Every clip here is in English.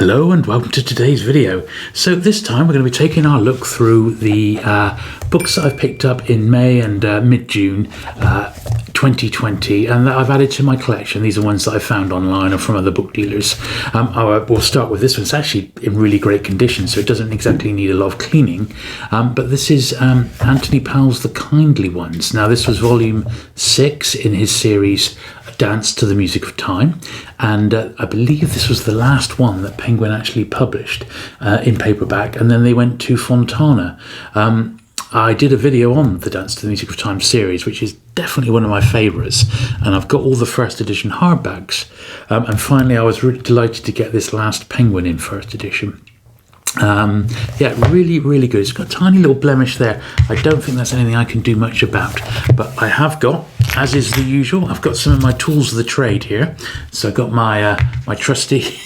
Hello and welcome to today's video. So this time we're going to be taking our look through the books that I've picked up in May and mid-June 2020 and that I've added to my collection. These are ones that I found online or from other book dealers. We'll start with this one. It's actually in really great condition, so it doesn't exactly need a lot of cleaning. But this is Anthony Powell's The Kindly Ones. Now this was volume 6 in his series Dance to the Music of Time, and I believe this was the last one that Penguin actually published in paperback, and then they went to Fontana. I did a video on the Dance to the Music of Time series, which is definitely one of my favourites, and I've got all the first edition hardbacks, and finally I was really delighted to get this last Penguin in first edition. Yeah, really good. It's got a tiny little blemish there. I don't think that's anything I can do much about, but I have got, as is the usual, I've got some of my tools of the trade here. So I've got my my trusty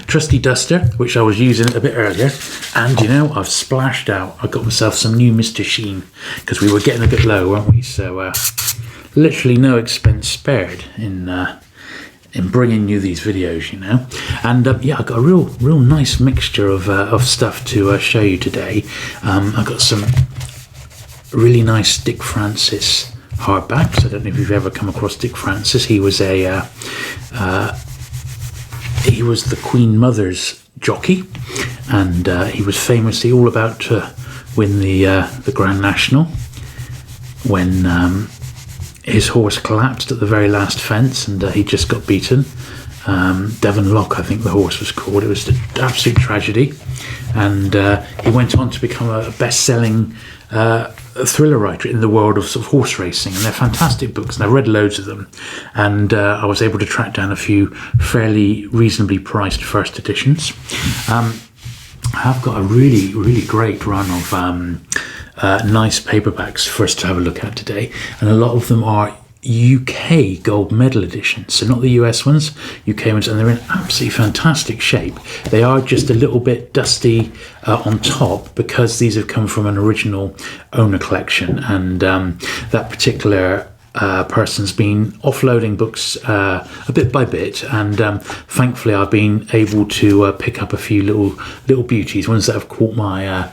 trusty duster, which I was using a bit earlier, and you know, I've splashed out. I got myself some new Mr. Sheen because we were getting a bit low, weren't we? So literally no expense spared in bringing you these videos, you know. And yeah, I've got a real nice mixture of stuff to show you today. I've got some really nice Dick Francis hardbacks. I don't know if you've ever come across Dick Francis. He was the Queen Mother's jockey, and he was famously all about to win the Grand National when his horse collapsed at the very last fence, and he just got beaten. Devon Lock, I think the horse was called. It was an absolute tragedy, and he went on to become a best-selling thriller writer in the world of sort of horse racing, and they're fantastic books, and I've read loads of them, and I was able to track down a few fairly reasonably priced first editions. I've got a really great run of nice paperbacks for us to have a look at today, and a lot of them are UK gold medal editions, so not the US ones, UK ones, and they're in absolutely fantastic shape. They are just a little bit dusty on top because these have come from an original owner collection, and that particular person's been offloading books a bit by bit, and thankfully I've been able to pick up a few little beauties, ones that have caught my eye.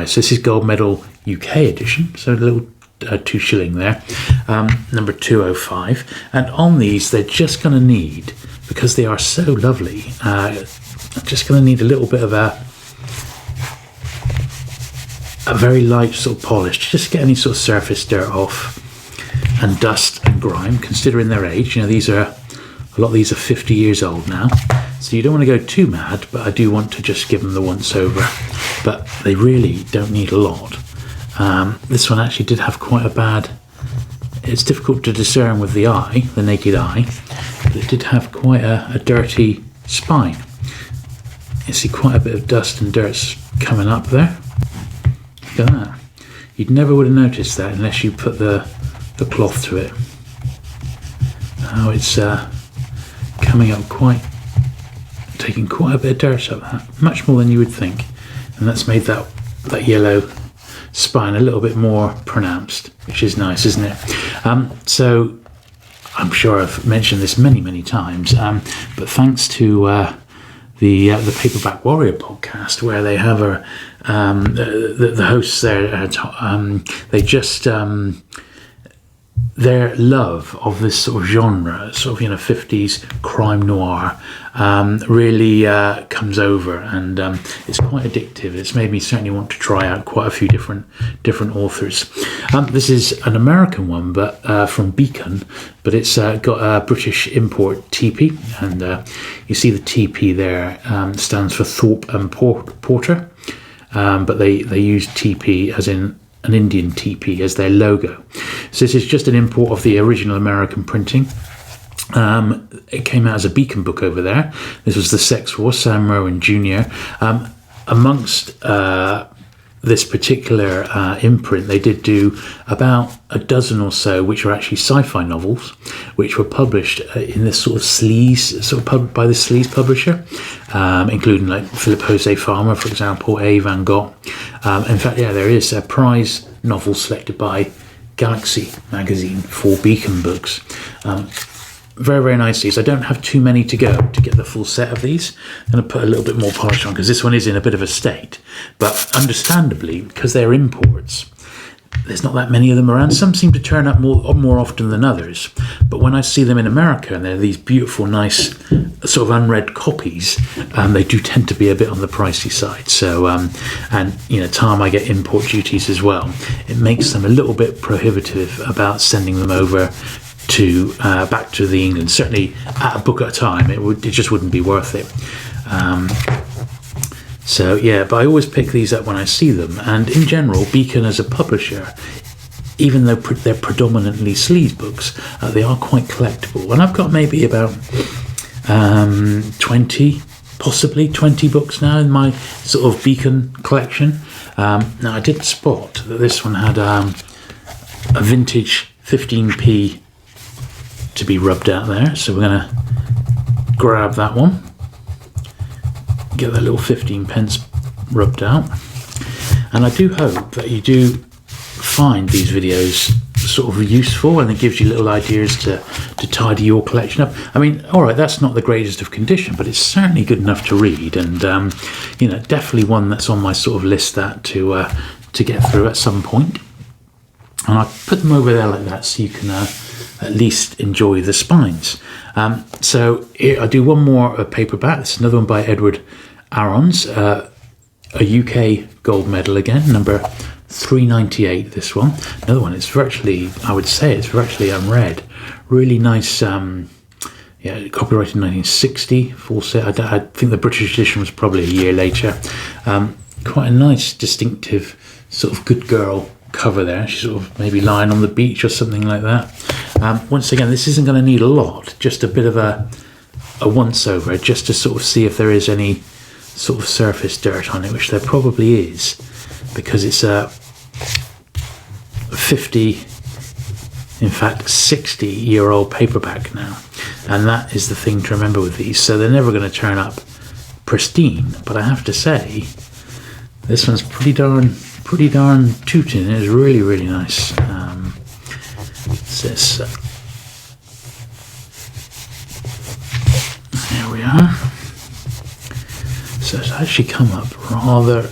So this is gold medal UK edition, so a little 2 shilling there, number 205, and on these they're just going to need, because they are so lovely, just going to need a little bit of a very light sort of polish to just get any sort of surface dirt off and dust and grime, considering their age. You know, a lot of these are 50 years old now, so you don't want to go too mad, but I do want to just give them the once over, but they really don't need a lot. This one actually did have quite a bad, it's difficult to discern with the naked eye, but it did have quite a dirty spine. You see quite a bit of dust and dirt's coming up there. Look at that. You'd never would have noticed that unless you put the cloth to it. Now it's coming up taking quite a bit of dirt up that, much more than you would think, and that's made that yellow spine a little bit more pronounced, which is nice, isn't it? So I'm sure I've mentioned this many times, but thanks to the Paperback Warrior podcast, where they have the hosts there, they just their love of this sort of genre, sort of 50s crime noir, really comes over, and it's quite addictive. It's made me certainly want to try out quite a few different authors. This is an American one, but from Beacon, but it's got a British import TP, and you see the TP there stands for Thorpe and Porter, but they use TP as in an Indian teepee as their logo. So this is just an import of the original American printing. It came out as a Beacon book over there. This was The Sex War, Sam Merwin Jr. Amongst this particular imprint, they did do about a dozen or so which are actually sci-fi novels, which were published in this sort of sleaze, by the sleaze publisher, including like Philip Jose Farmer, for example, A. Van Gogh. In fact, yeah, there is a prize novel selected by Galaxy magazine for Beacon books. very, very nicely. So I don't have too many to go to get the full set of these. I'm going to put a little bit more polish on because this one is in a bit of a state. But understandably, because they're imports, there's not that many of them around. Some seem to turn up more often than others. But when I see them in America, and they're these beautiful, nice, sort of unread copies, they do tend to be a bit on the pricey side. So, and time I get import duties as well. It makes them a little bit prohibitive about sending them over to back to the England. Certainly, at a book at a time, it just wouldn't be worth it. So yeah, but I always pick these up when I see them. And in general, Beacon as a publisher, even though they're predominantly sleaze books, they are quite collectible. And I've got maybe about 20, possibly 20 books now in my sort of Beacon collection. Now I did spot that this one had a vintage 15p to be rubbed out there. So we're going to grab that one. Get that little 15 pence rubbed out, and I do hope that you do find these videos sort of useful, and it gives you little ideas to tidy your collection up. I mean, all right, that's not the greatest of condition, but it's certainly good enough to read, and definitely one that's on my sort of list that to get through at some point. And I put them over there like that so you can at least enjoy the spines. So here I do one more paperback. It's another one by Edward Arons, a UK gold medal again, number 398. This one, another one. It's virtually, I would say, it's virtually unread. Really nice. Copyrighted 1960. Full set. I think the British edition was probably a year later. Quite a nice, distinctive sort of good girl cover there. She's sort of maybe lying on the beach or something like that. Once again, this isn't going to need a lot, just a bit of a once over, just to sort of see if there is any sort of surface dirt on it, which there probably is, because it's a 50, in fact 60-year-old paperback now, and that is the thing to remember with these. So they're never going to turn up pristine, but I have to say this one's pretty darn tooting. It's really, really nice. There we are. So it's actually come up rather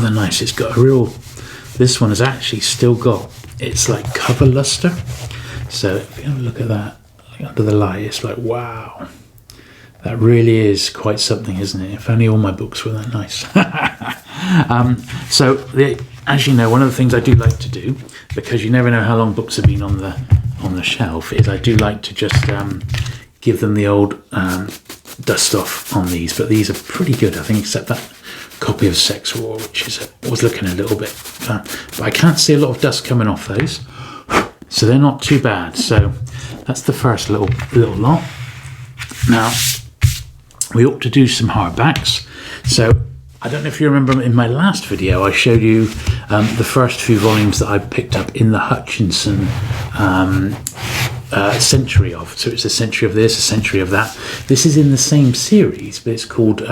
nice. It's got a real. This one has actually still got its like cover luster. So if you have a look at that under the light, it's like, wow, that really is quite something, isn't it? If only all my books were that nice. As you know, one of the things I do like to do, because you never know how long books have been on the shelf, is I do like to just give them the old dust off on these. But these are pretty good, I think, except that copy of Sex War, which was looking a little bit, but I can't see a lot of dust coming off those, so they're not too bad. So that's the first little lot. Now we ought to do some hardbacks. So I don't know if you remember in my last video, I showed you the first few volumes that I picked up in the Hutchinson century of. So it's a century of this, a century of that. This is in the same series, but it's called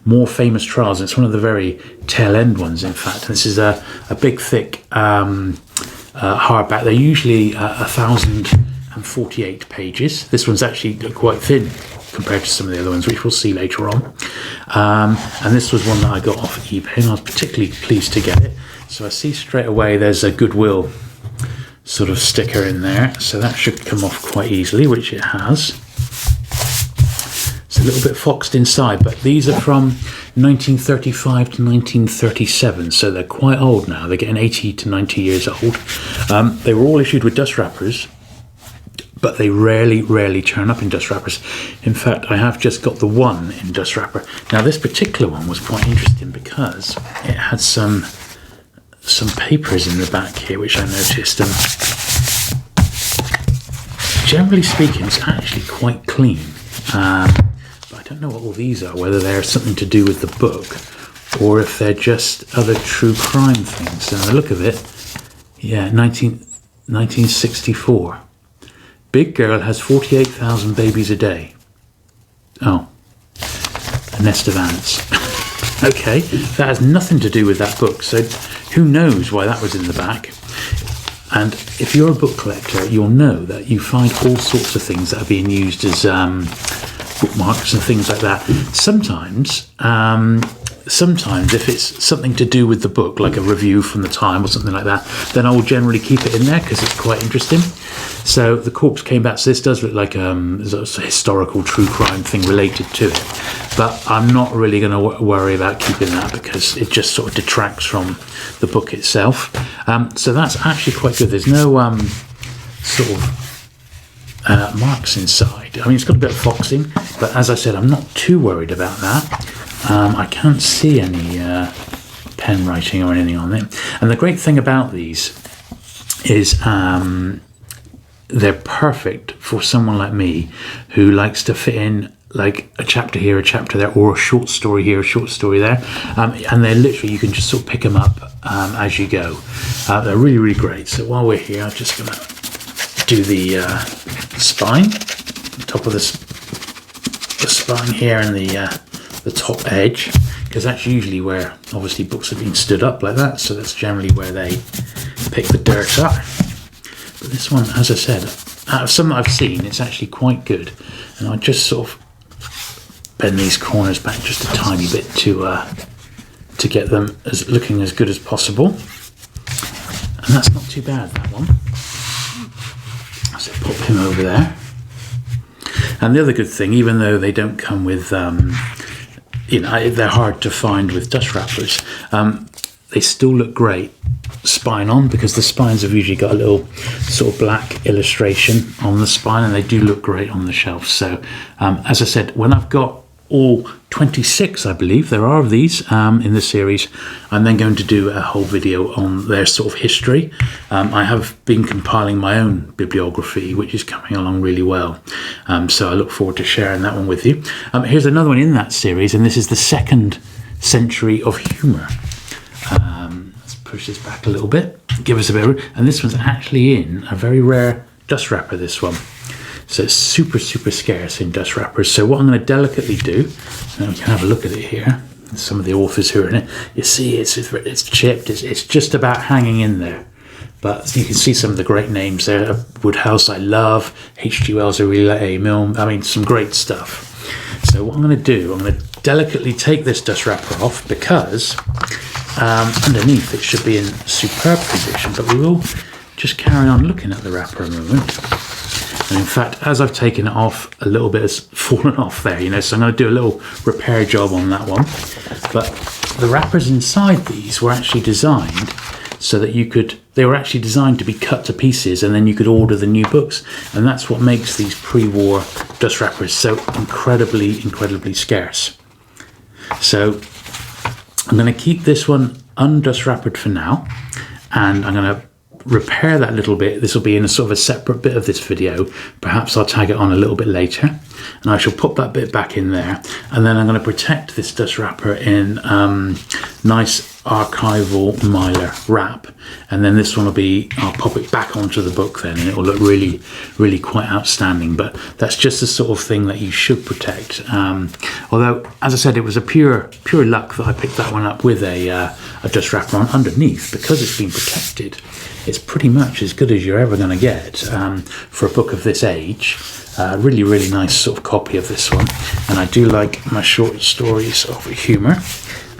More Famous Trials. And it's one of the very tail end ones, in fact. And this is a big, thick hardback. They're usually 1,048 pages. This one's actually quite thin compared to some of the other ones, which we'll see later on. And this was one that I got off eBay, and I was particularly pleased to get it. So I see straight away there's a Goodwill sort of sticker in there, so that should come off quite easily, which it has. It's a little bit foxed inside, but these are from 1935 to 1937, so they're quite old now. They're getting 80 to 90 years old. They were all issued with dust wrappers, but they rarely turn up in dust wrappers. In fact, I have just got the one in dust wrapper. Now, this particular one was quite interesting because it had some papers in the back here, which I noticed. Generally speaking, it's actually quite clean. But I don't know what all these are, whether they're something to do with the book or if they're just other true crime things. And the look of it, yeah, 1964. Big girl has 48,000 babies a day. Oh, a nest of ants. Okay, that has nothing to do with that book, so who knows why that was in the back. And if you're a book collector, you'll know that you find all sorts of things that are being used as bookmarks and things like that. Sometimes if it's something to do with the book, like a review from the time or something like that, then I will generally keep it in there because it's quite interesting. So the corpse came back. So this does look like a historical true crime thing related to it. But I'm not really going to worry about keeping that because it just sort of detracts from the book itself. So that's actually quite good. There's no sort of marks inside. I mean, it's got a bit of foxing, but as I said, I'm not too worried about that. I can't see any pen writing or anything on it. And the great thing about these is they're perfect for someone like me who likes to fit in like a chapter here, a chapter there, or a short story here, a short story there. And they're literally, you can just sort of pick them up as you go. They're really, really great. So while we're here, I'm just going to do the spine, top of the spine here, and the top edge, because that's usually where obviously books have been stood up like that, so that's generally where they pick the dirt up. But this one, as I said, out of some that I've seen, it's actually quite good. And I just sort of bend these corners back just a tiny bit to get them as looking as good as possible. And that's not too bad, that one. So pop him over there. And the other good thing, even though they don't come with they're hard to find with dust wrappers, they still look great spine on, because the spines have usually got a little sort of black illustration on the spine, and they do look great on the shelf. So as I said, when I've got all 26, I believe there are of these in the series, I'm then going to do a whole video on their sort of history. I have been compiling my own bibliography, which is coming along really well, so I look forward to sharing that one with you. Here's another one in that series, and this is the second century of humour. Let's push this back a little bit, give us a bit of room. And this one's actually in a very rare dust wrapper, this one. So it's super, super scarce in dust wrappers. So what I'm going to delicately do, and we can have a look at it here, some of the authors who are in it, you see it's chipped, it's just about hanging in there. But you can see some of the great names there. Woodhouse, I love. H.G. Wells, I really like. Milne, I mean, some great stuff. So what I'm going to do, I'm going to delicately take this dust wrapper off, because underneath it should be in superb condition, but we will just carry on looking at the wrapper a moment. And in fact, as I've taken it off, a little bit has fallen off there, so I'm going to do a little repair job on that one. But the wrappers inside these were actually designed so that they were actually designed to be cut to pieces, and then you could order the new books. And that's what makes these pre-war dust wrappers so incredibly, incredibly scarce. So I'm going to keep this one undust wrappered for now, and I'm going to repair that little bit. This will be in a sort of a separate bit of this video. Perhaps I'll tag it on a little bit later, and I shall put that bit back in there. And then I'm going to protect this dust wrapper in nice archival mylar wrap, and then this one will be, I'll pop it back onto the book then, and it will look really, really quite outstanding. But that's just the sort of thing that you should protect. Although, as I said, it was a pure luck that I picked that one up with a dust wrapper on underneath, because it's been protected. It's pretty much as good as you're ever going to get for a book of this age. Really, really nice sort of copy of this one. And I do like my short stories of humour.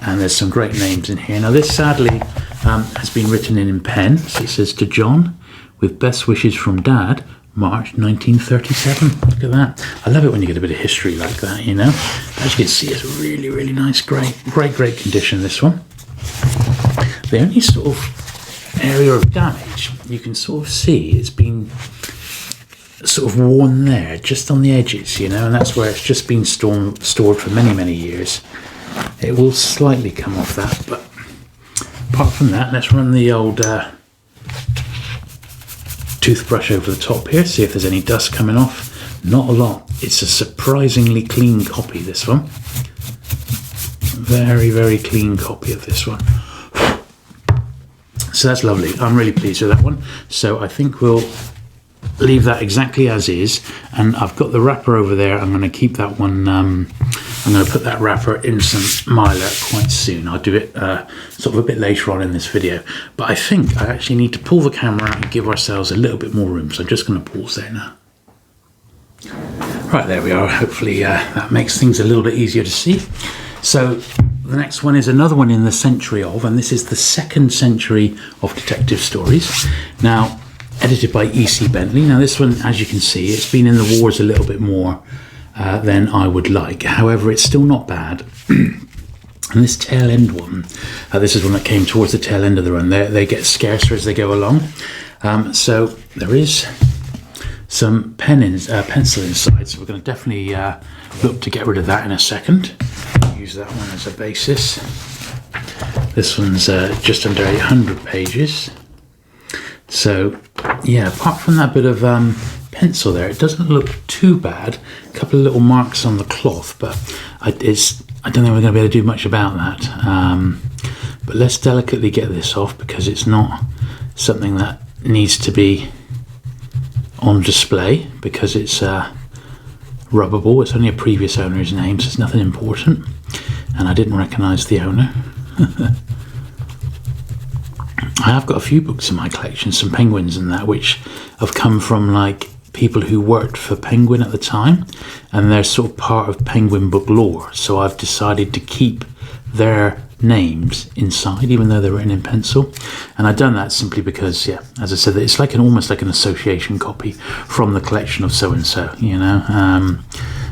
And there's some great names in here. Now this sadly has been written in pen. So it says, "To John, with best wishes from Dad, March 1937. Look at that. I love it when you get a bit of history like that, As you can see, it's really, really nice, great condition, this one. The only sort of area of damage you can sort of see, it's been sort of worn there, just on the edges, and that's where it's just been stored for many, many years. It will slightly come off that, but apart from that, let's run the old toothbrush over the top here, see if there's any dust coming off. Not a lot. It's a surprisingly clean copy, this one. Very, very clean copy of this one. So that's lovely. I'm really pleased with that one. So I think we'll leave that exactly as is, and I've got the wrapper over there. I'm going to keep that one I'm going to put that wrapper in some Mylar quite soon. I'll do it sort of a bit later on in this video. But I think I actually need to pull the camera out and give ourselves a little bit more room. So I'm just going to pause there now. Right, there we are. Hopefully that makes things a little bit easier to see. So the next one is another one in the century of, and this is the second century of detective stories. Now, edited by E.C. Bentley. Now this one, as you can see, it's been in the wars a little bit more than I would like. However, it's still not bad. And this tail end one, this is one that came towards the tail end of the run. They get scarcer as they go along. So there is some pencil inside, so we're going to definitely look to get rid of that in a second. Use that one as a basis. This one's just under 800 pages. So yeah, apart from that bit of pencil there, it doesn't look too bad. A couple of little marks on the cloth, but I don't think we're going to be able to do much about that. But let's delicately get this off, because it's not something that needs to be on display, because it's rubbable. It's only a previous owner's name, so it's nothing important, and I didn't recognise the owner. I have got a few books in my collection, some Penguins and that, which have come from like people who worked for Penguin at the time, and they're sort of part of Penguin book lore. So I've decided to keep their names inside, even though they're written in pencil. And I've done that simply because, yeah, as I said, it's like almost like an association copy from the collection of so and so, you know.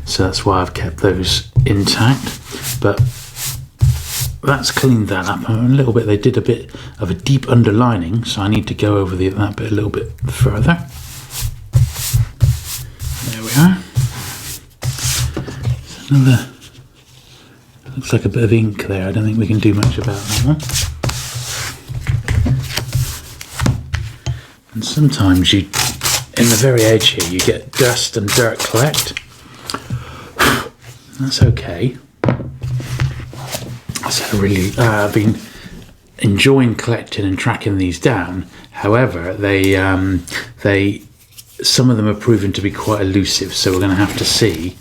So that's why I've kept those intact. But that's cleaned that up a little bit. They did a bit of a deep underlining, so I need to go over that bit a little bit further. There we are. There's another, looks like a bit of ink there. I don't think we can do much about that one. And sometimes in the very edge here, you get dust and dirt collect. That's okay. So really, I've been enjoying collecting and tracking these down. However, some of them are proven to be quite elusive. So we're going to have to see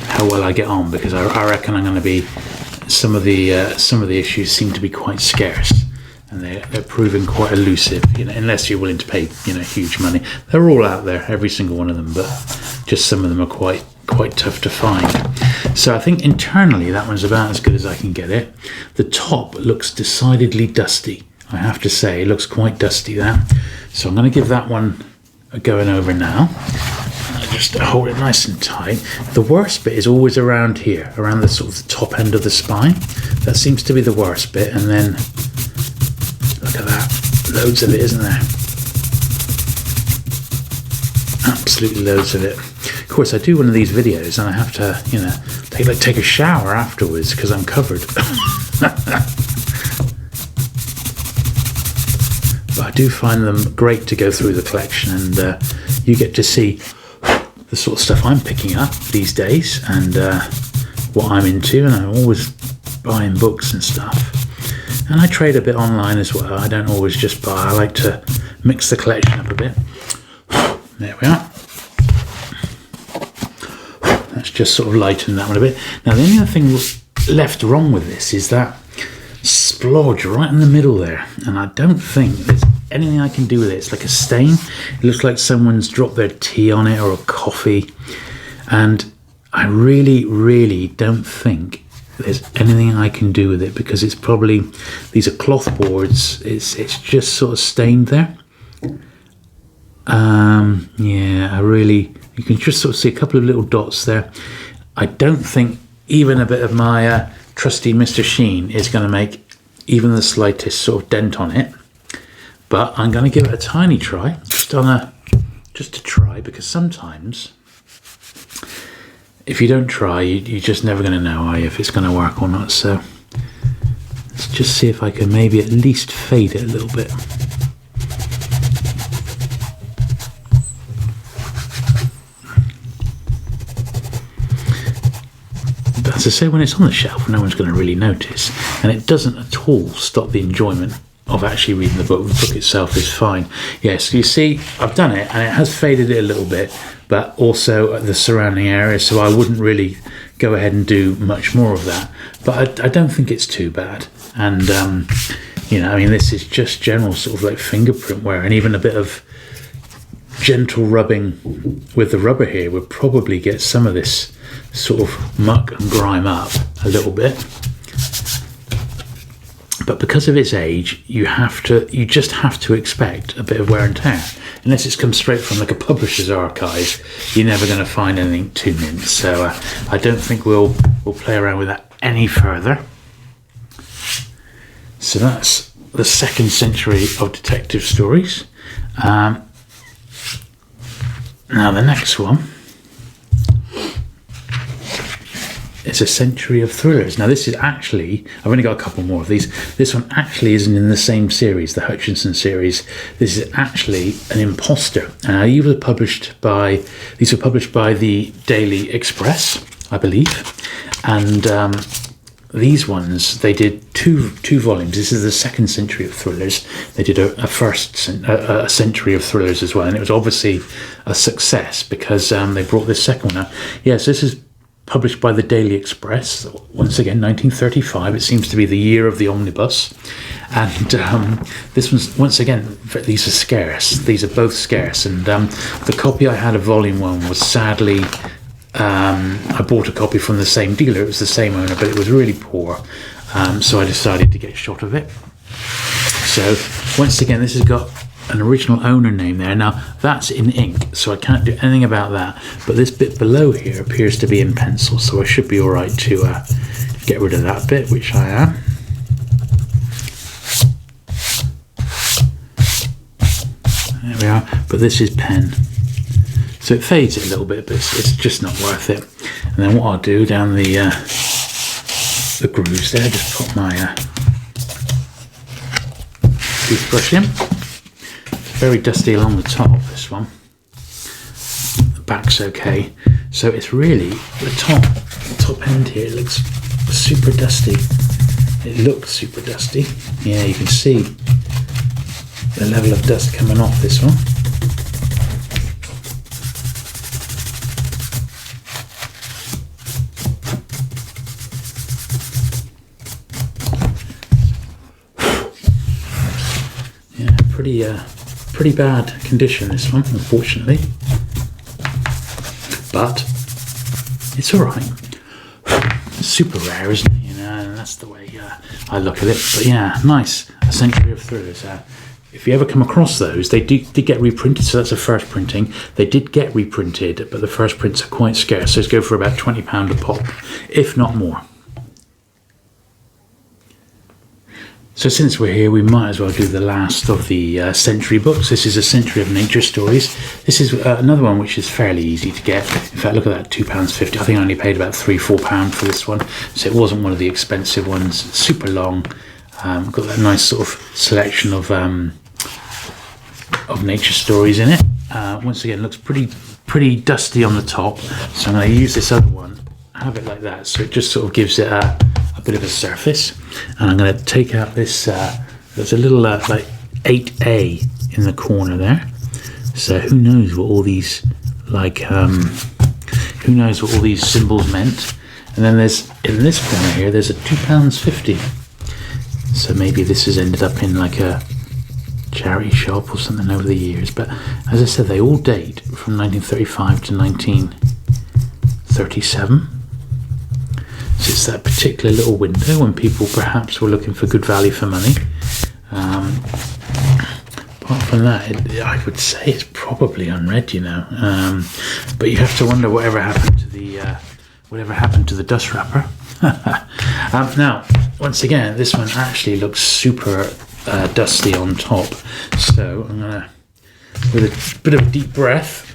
how well I get on, because I reckon I'm going to be some of the issues seem to be quite scarce, and they're proving quite elusive. You know, unless you're willing to pay huge money. They're all out there, every single one of them, but just some of them are quite tough to find. So I think internally that one's about as good as I can get it. The top looks decidedly dusty, I have to say. It looks quite dusty, that. So I'm going to give that one a going over now. Just hold it nice and tight. The worst bit is always around here, around the sort of the top end of the spine. That seems to be the worst bit. And then look at that, loads of it, isn't there? Absolutely loads of it. Of course, I do one of these videos and I have to, take a shower afterwards because I'm covered. But I do find them great to go through the collection, and you get to see the sort of stuff I'm picking up these days, and what I'm into. And I'm always buying books and stuff. And I trade a bit online as well. I don't always just buy. I like to mix the collection up a bit. There we are. Let's just sort of lighten that one a bit. Now, the only other thing left wrong with this is that splodge right in the middle there. And I don't think there's anything I can do with it. It's like a stain. It looks like someone's dropped their tea on it or a coffee. And I really, really don't think there's anything I can do with it, because it's probably, these are cloth boards. It's just sort of stained there. Yeah, you can just sort of see a couple of little dots there. I don't think even a bit of my trusty Mr. Sheen is going to make even the slightest sort of dent on it. But I'm going to give it a tiny try, just to try, because sometimes if you don't try, you're just never going to know, are you, if it's going to work or not. So let's just see if I can maybe at least fade it a little bit. As I say, when it's on the shelf, no one's going to really notice, and it doesn't at all stop the enjoyment of actually reading the book. The book itself is fine. Yes, you see, I've done it, and it has faded it a little bit, but also the surrounding area, so I wouldn't really go ahead and do much more of that. But I don't think it's too bad. And, I mean, this is just general sort of like fingerprint wear, and even a bit of gentle rubbing with the rubber here would probably get some of this sort of muck and grime up a little bit. But because of its age, you just have to expect a bit of wear and tear. Unless it's come straight from like a publisher's archive, you're never going to find anything too mint. So I don't think we'll play around with that any further. So that's the second century of detective stories. Now the next one is a century of thrillers. Now this is actually, I've only got a couple more of these. This one actually isn't in the same series, the Hutchinson series. This is actually an Impostor. These were published by the Daily Express, I believe. And these ones, they did two volumes. This is the second century of thrillers. They did a century of thrillers as well, and it was obviously a success because they brought this second one out. Yes, this is published by the Daily Express, once again 1935. It seems to be the year of the omnibus, and this one's, once again, these are scarce. These are both scarce, and the copy I had of volume 1 was sadly, I bought a copy from the same dealer. It was the same owner, but it was really poor, so I decided to get shot of it. So once again, this has got an original owner name there. Now that's in ink, so I can't do anything about that, but this bit below here appears to be in pencil, so I should be all right to get rid of that bit, which I am. There we are, but this is pen, so it fades it a little bit, but it's just not worth it. And then what I'll do down the grooves there, just put my toothbrush in. Very dusty along the top, this one. The back's okay. So it's really, the top end here looks super dusty. It looks super dusty. Yeah, you can see the level of dust coming off this one. Yeah, pretty bad condition, this one, unfortunately, but it's all right. It's super rare, isn't it? And that's the way I look at it. But yeah, nice, a century of thrillers. If you ever come across those, they did get reprinted, so that's a first printing. They did get reprinted, but the first prints are quite scarce. Those go for about £20 a pop, if not more. So since we're here, we might as well do the last of the century books. This is a century of nature stories. This is another one which is fairly easy to get. In fact, look at that, £2.50. I think I only paid about £3-4 for this one, so it wasn't one of the expensive ones. It's super long. Got that nice sort of selection of nature stories in it. Once again, looks pretty dusty on the top, so I'm going to use this other one, have it like that, so it just sort of gives it a bit of a surface. And I'm going to take out this, there's a little like 8A in the corner there, so who knows what all these who knows what all these symbols meant. And then there's, in this corner here, there's a £2.50, so maybe this has ended up in like a charity shop or something over the years. But as I said, they all date from 1935 to 1937. So it's that particular little window when people perhaps were looking for good value for money. Apart from that, I would say it's probably unread, but you have to wonder whatever happened to the dust wrapper. Now, once again, this one actually looks super dusty on top. So I'm gonna, with a bit of a deep breath,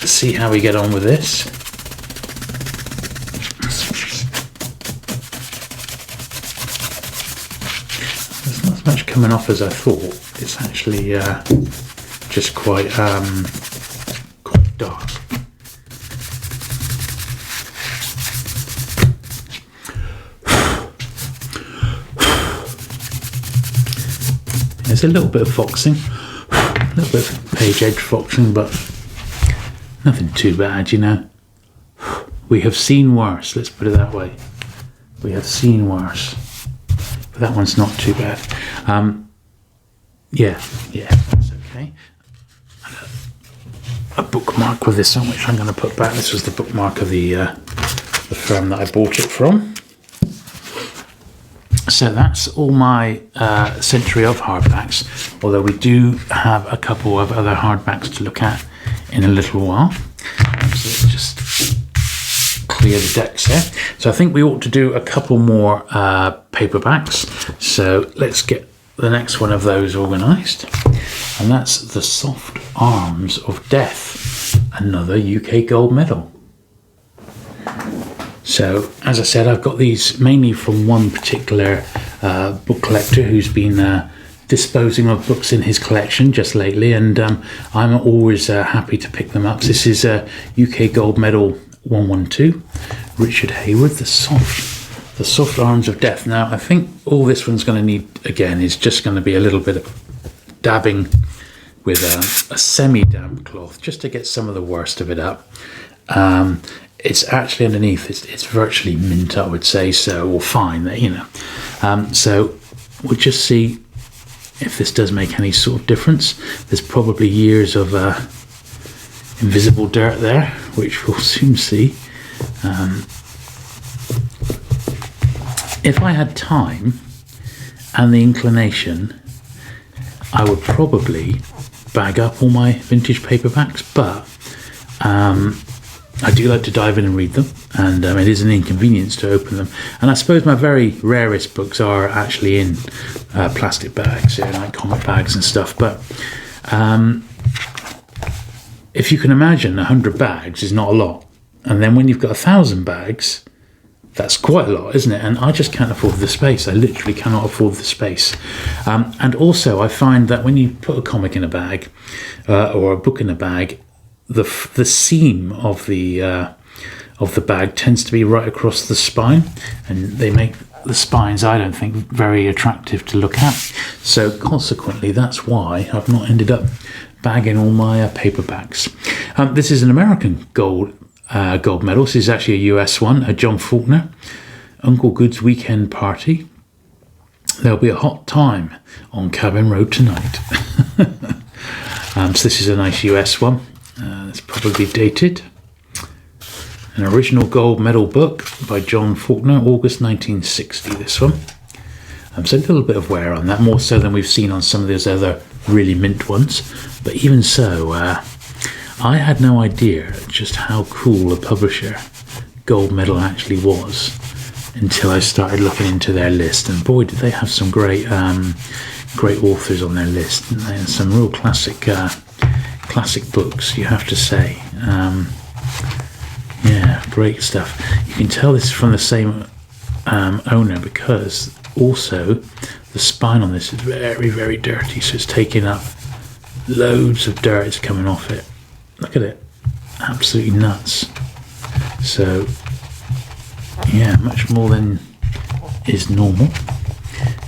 see how we get on with this. Much coming off as I thought. It's actually just quite dark. There's a little bit of foxing, a little bit of page edge foxing, but nothing too bad, We have seen worse, let's put it that way. We have seen worse. But that one's not too bad. Yeah, that's okay. A bookmark with this on, which I'm going to put back. This was the bookmark of the firm that I bought it from. So that's all my Century of hardbacks, although we do have a couple of other hardbacks to look at in a little while. So let's just clear the decks here. So I think we ought to do a couple more paperbacks. So let's get the next one of those organised. And that's The Soft Arms of Death, another UK gold medal. So, as I said, I've got these mainly from one particular book collector who's been disposing of books in his collection just lately, and I'm always happy to pick them up. This is UK Gold Medal 112, Richard Hayward, The Soft Arms of Death. Now, I think all this one's going to need, again, is just going to be a little bit of dabbing with a semi-damp cloth, just to get some of the worst of it up. It's actually underneath, it's virtually mint, I would say, so, or fine, you know. So we'll just see if this does make any sort of difference. There's probably years of invisible dirt there, which we'll soon see. If I had time and the inclination, I would probably bag up all my vintage paperbacks, but I do like to dive in and read them, and it is an inconvenience to open them. And I suppose my very rarest books are actually in plastic bags, like comic bags and stuff. But if you can imagine, 100 bags is not a lot, and then when you've got 1,000 bags, that's quite a lot, isn't it? And I just can't afford the space. I literally cannot afford the space. And also, I find that when you put a comic in a bag or a book in a bag, the seam of the bag tends to be right across the spine, and they make the spines, I don't think, very attractive to look at. So consequently, that's why I've not ended up bagging all my paperbacks. This is an American gold medal. This is actually a US one, a John Faulkner, Uncle Good's Weekend Party. There'll be a hot time on Cabin Road tonight. So this is a nice US one. It's probably dated. An original gold medal book by John Faulkner, August 1960, this one. So a little bit of wear on that, more so than we've seen on some of those other really mint ones. But even so, I had no idea just how cool a publisher Gold Medal actually was until I started looking into their list. And boy, did they have some great authors on their list, and some real classic books, you have to say. Yeah, great stuff. You can tell this is from the same owner, because also the spine on this is very, very dirty, so it's taking up loads of dirt is coming off it. Look at it, absolutely nuts. So yeah, much more than is normal,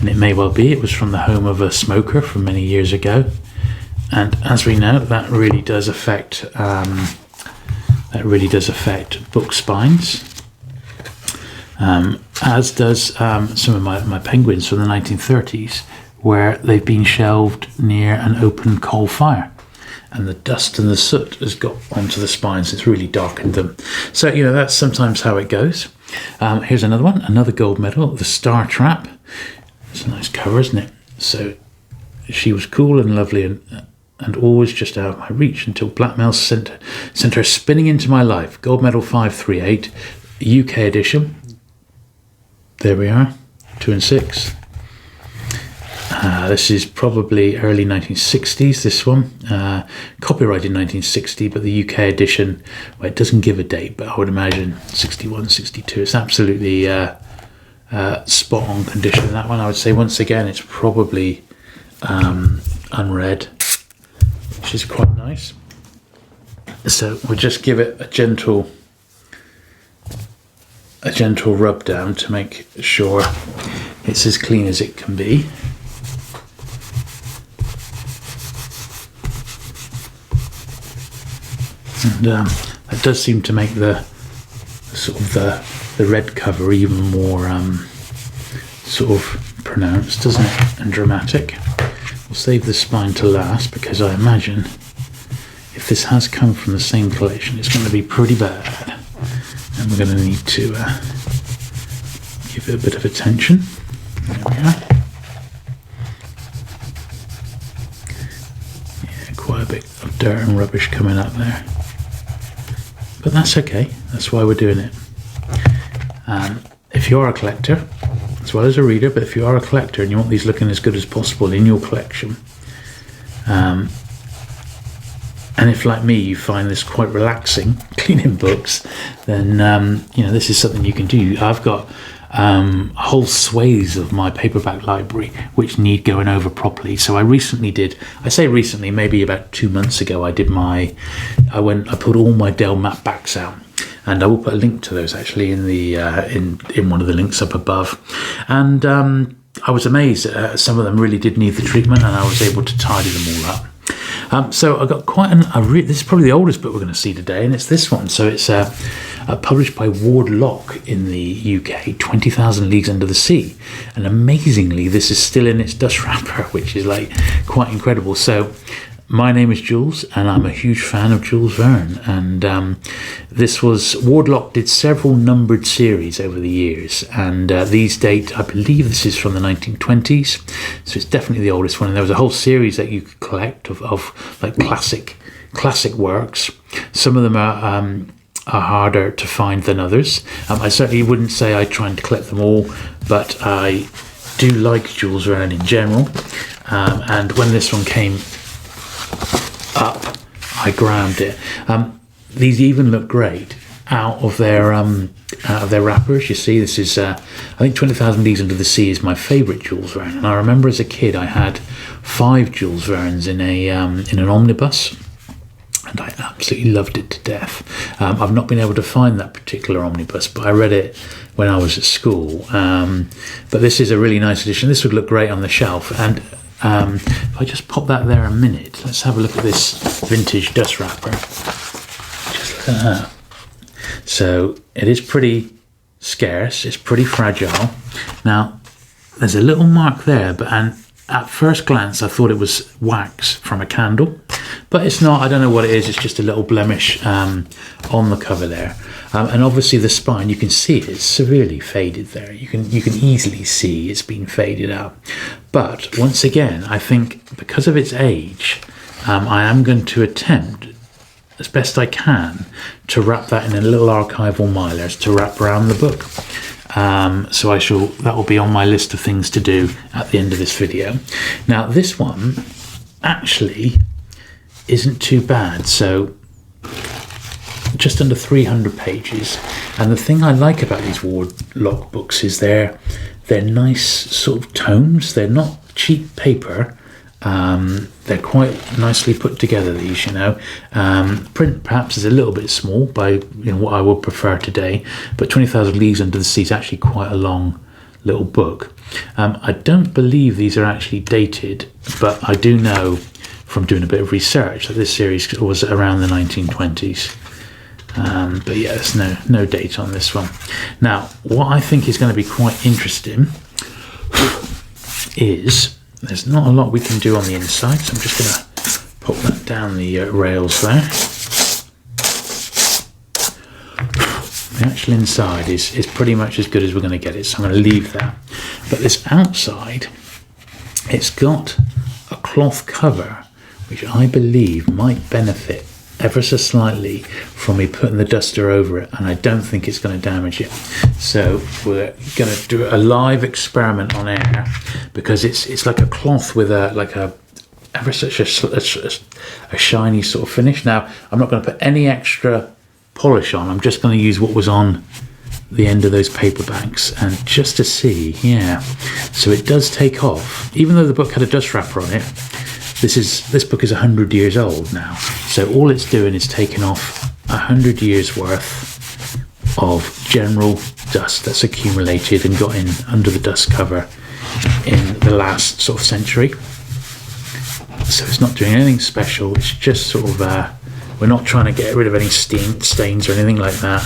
and it may well be it was from the home of a smoker from many years ago. And as we know, that really does affect book spines, as does some of my penguins from the 1930s, where they've been shelved near an open coal fire, and the dust and the soot has got onto the spines. It's really darkened them. So that's sometimes how it goes. Here's another one, another gold medal, The Star Trap. It's a nice cover, isn't it? So she was cool and lovely and always just out of my reach until blackmail sent her spinning into my life. Gold medal 538, UK edition. There we are, 2 and 6. This is probably early 1960s, this one. Copyrighted 1960, but the UK edition, well, it doesn't give a date, but I would imagine 61, 62. It's absolutely spot on condition. That one, I would say, once again, it's probably unread, which is quite nice. So we'll just give it a gentle rub down to make sure it's as clean as it can be. And that does seem to make the sort of the red cover even more sort of pronounced, doesn't it, and dramatic. We'll save the spine to last, because I imagine if this has come from the same collection, it's going to be pretty bad, and we're going to need to give it a bit of attention. There we are. Yeah, quite a bit of dirt and rubbish coming up there, but that's okay. That's why we're doing it. If you are a collector, as well as a reader, but if you are a collector and you want these looking as good as possible in your collection, and if, like me, you find this quite relaxing, cleaning books, then this is something you can do. I've got whole swathes of my paperback library which need going over properly. So I say recently, maybe about 2 months ago, I put all my Dell matte backs out. And I will put a link to those actually in the in one of the links up above. And I was amazed. Some of them really did need the treatment, and I was able to tidy them all up. So I got quite this is probably the oldest book we're going to see today, and it's this one. So it's published by Ward Lock in the UK, 20,000 Leagues Under the Sea. And amazingly, this is still in its dust wrapper, which is like quite incredible. So my name is Jules, and I'm a huge fan of Jules Verne. And this was Ward Lock did several numbered series over the years, and these date, I believe this is from the 1920s, so it's definitely the oldest one. And there was a whole series that you could collect of like classic works. Some of them are harder to find than others. I certainly wouldn't say I try and collect them all, but I do like Jules Verne in general. And when this one came up, I grabbed it. These even look great out of their wrappers. You see, this is I think 20,000 Leagues Under the Sea is my favourite Jules Verne, and I remember as a kid I had 5 Jules Vernes in an omnibus, and I absolutely loved it to death. I've not been able to find that particular omnibus, but I read it when I was at school. But this is a really nice edition. This would look great on the shelf. And if I just pop that there a minute, let's have a look at this vintage dust wrapper. Just look at that. So it is pretty scarce, it's pretty fragile. Now, there's a little mark there, and at first glance I thought it was wax from a candle, but it's not. I don't know what it is. It's just a little blemish on the cover there. And obviously the spine, you can see it's severely faded there. You can easily see it's been faded out. But once again, I think because of its age, I am going to attempt as best I can to wrap that in a little archival milers to wrap around the book. So that will be on my list of things to do at the end of this video. Now this one actually isn't too bad. So just under 300 pages, and the thing I like about these Ward Lock books is they're nice sort of tomes. They're not cheap paper. They're quite nicely put together, these, print perhaps is a little bit small by what I would prefer today, but 20,000 Leagues Under the Sea is actually quite a long little book. I don't believe these are actually dated, but I do know from doing a bit of research that this series was around the 1920s. But yeah, there's no date on this one. Now, what I think is going to be quite interesting is there's not a lot we can do on the inside, so I'm just going to pop that down the rails there. The actual inside is pretty much as good as we're going to get it, so I'm going to leave that. But this outside, it's got a cloth cover, which I believe might benefit ever so slightly from me putting the duster over it, and I don't think it's going to damage it. So we're going to do a live experiment on air, because it's like a cloth with ever such a shiny sort of finish. Now I'm not going to put any extra polish on. I'm just going to use what was on the end of those paperbacks, and just to see. Yeah, so it does take off, even though the book had a dust wrapper on it. This book is 100 years old now, so all it's doing is taking off 100 years worth of general dust that's accumulated and got in under the dust cover in the last sort of century. So it's not doing anything special. It's just sort of we're not trying to get rid of any stains or anything like that.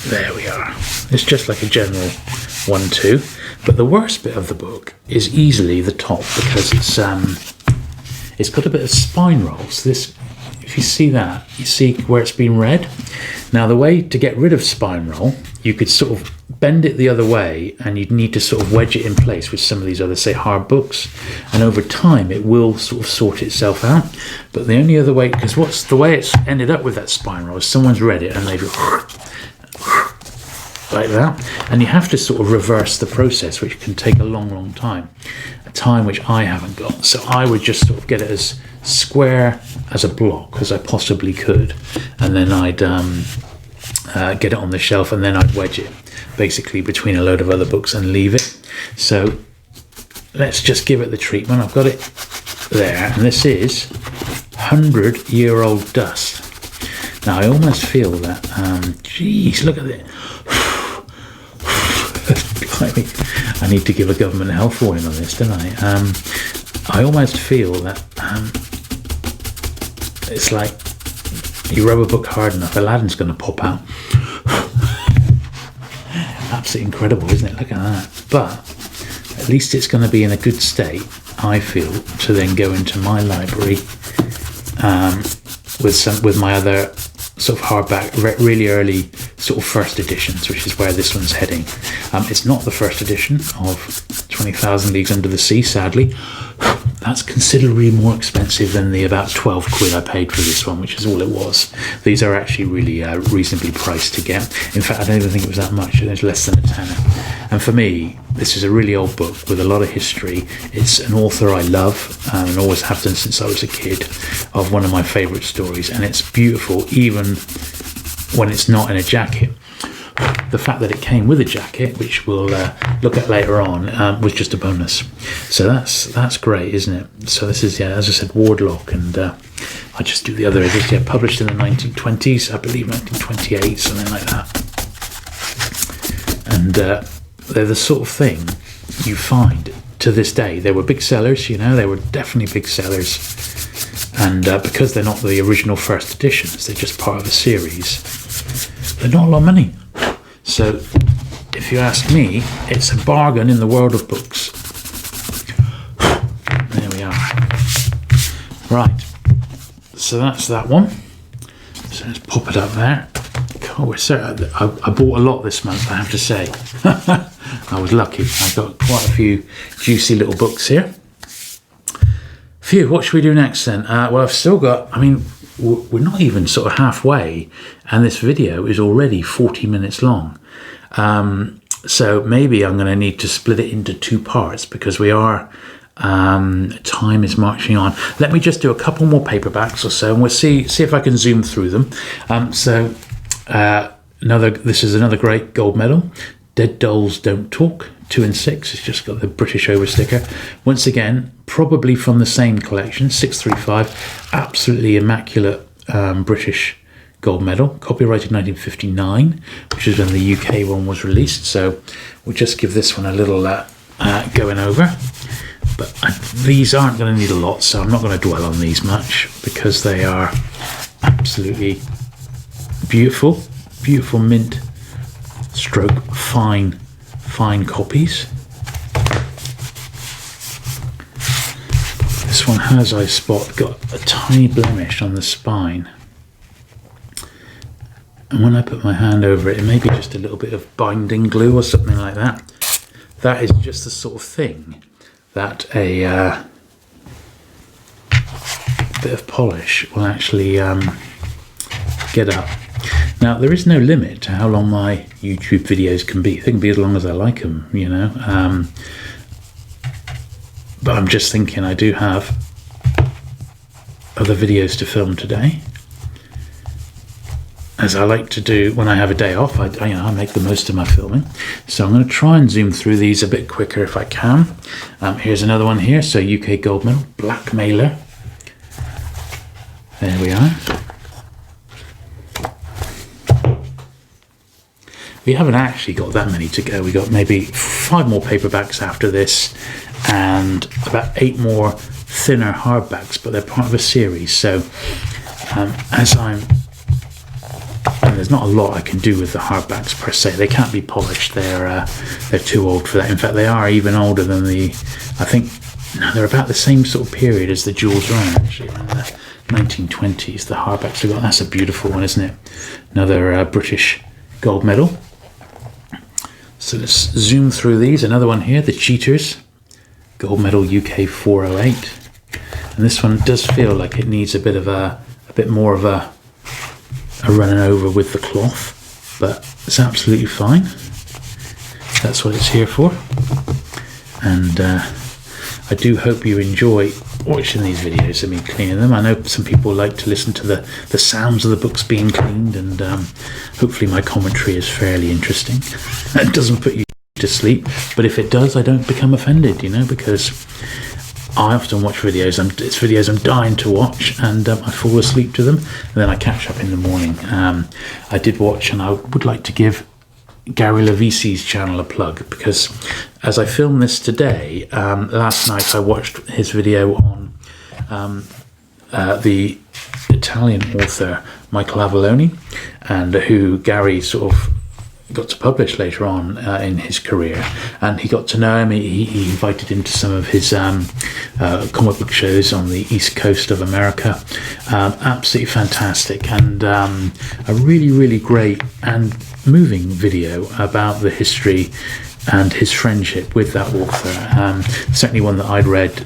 There we are. It's just like a general 1-2, but the worst bit of the book is easily the top, because it's got a bit of spine rolls. This, if you see that, you see where it's been read. Now, the way to get rid of spine roll, you could sort of bend it the other way, and you'd need to sort of wedge it in place with some of these other, say, hard books, and over time it will sort of sort itself out. But the only other way, because what's the way it's ended up with that spine roll is someone's read it and they've like that, and you have to sort of reverse the process, which can take a long time, a time which I haven't got. So I would just sort of get it as square as a block as I possibly could, and then I'd get it on the shelf, and then I'd wedge it basically between a load of other books and leave it. So let's just give it the treatment. I've got it there, and this is 100-year-old dust. Now I almost feel that, geez, look at it. I need to give a government health warning on this, don't I? I almost feel that it's like you rub a book hard enough, Aladdin's going to pop out. Absolutely incredible, isn't it? Look at that. But at least it's going to be in a good state, I feel, to then go into my library with my other sort of hardback, really early sort of first editions, which is where this one's heading. It's not the first edition of 20,000 Leagues Under the Sea, sadly. That's considerably more expensive than the about 12 quid I paid for this one, which is all it was. These are actually really reasonably priced to get. In fact, I don't even think it was that much. It was less than a tenner. And for me, this is a really old book with a lot of history. It's an author I love and always have done since I was a kid, of one of my favourite stories. And it's beautiful, even when it's not in a jacket. The fact that it came with a jacket, which we'll look at later on, was just a bonus. So that's great, isn't it? So this is, as I said, Wardlock, and I just do the other edition. Published in the 1920s, I believe 1928, something like that. And they're the sort of thing you find to this day. They were big sellers, they were definitely big sellers. And because they're not the original first editions, they're just part of a series, they're not a lot of money. So, if you ask me, it's a bargain in the world of books. There we are. Right, so that's that one. So let's pop it up there. God, I bought a lot this month, I have to say. I was lucky. I got quite a few juicy little books here. Phew, what should we do next then? Well, I've still got, we're not even sort of halfway, and this video is already 40 minutes long. So maybe I'm going to need to split it into two parts, because we are, time is marching on. Let me just do a couple more paperbacks or so, and we'll see if I can zoom through them. This is another great gold medal. Dead Dolls Don't Talk, 2 and 6. It's just got the British over sticker. Once again, probably from the same collection, 635. Absolutely immaculate British gold medal. Copyrighted 1959, which is when the UK one was released. So we'll just give this one a little going over. But these aren't going to need a lot, so I'm not going to dwell on these much, because they are absolutely beautiful. Beautiful mint stroke fine copies. This one has, I spot, got a tiny blemish on the spine, and when I put my hand over it, it may be just a little bit of binding glue or something like that. That is just the sort of thing that a bit of polish will actually get up. Now, there is no limit to how long my YouTube videos can be. They can be as long as I like them, But I'm just thinking, I do have other videos to film today. As I like to do when I have a day off, I make the most of my filming. So I'm going to try and zoom through these a bit quicker if I can. Here's another one here. So UK Gold Medal, Blackmailer. There we are. We haven't actually got that many to go. We got maybe 5 more paperbacks after this, and about 8 more thinner hardbacks, but they're part of a series. So as I'm there's not a lot I can do with the hardbacks per se. They can't be polished. They're too old for that. In fact, they are even older than I think they're about the same sort of period as the Jules ran, actually, around the 1920s. The hardbacks we got. That's a beautiful one, isn't it? Another British gold medal. So let's zoom through these. Another one here, The Cheaters, gold medal UK 408. And this one does feel like it needs a bit more of a running over with the cloth, but it's absolutely fine. That's what it's here for. And I do hope you enjoy watching these videos of me cleaning them. I know some people like to listen to the sounds of the books being cleaned, and hopefully my commentary is fairly interesting. It doesn't put you to sleep, but if it does, I don't become offended, because I often watch videos, it's videos I'm dying to watch, and I fall asleep to them, and then I catch up in the morning. I did watch, and I would like to give Gary Levisi's channel a plug, because as I film this today, last night I watched his video on the Italian author Michael Avallone, and who Gary sort of got to publish later on in his career, and he got to know him. He invited him to some of his comic book shows on the East Coast of America. Absolutely fantastic, and a really, really great and moving video about the history and his friendship with that author. Certainly one that I'd read